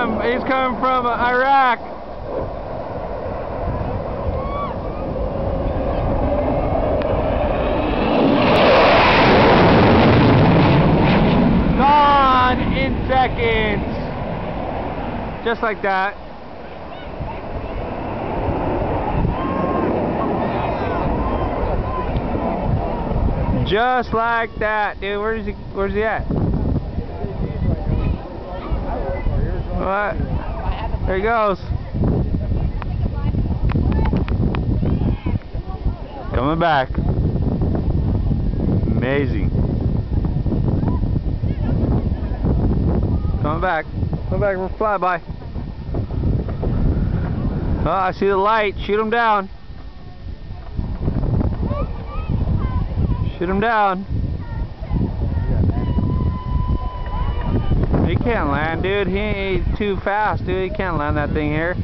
He's coming from Iraq. Gone in seconds. Just like that. Just like that, dude. Where's he at? What? There he goes. Coming back. Amazing. Coming back. Come back for flyby. Oh, I see the light. Shoot him down. Shoot him down. He can't land, dude. He ain't too fast, dude. He can't land that thing here.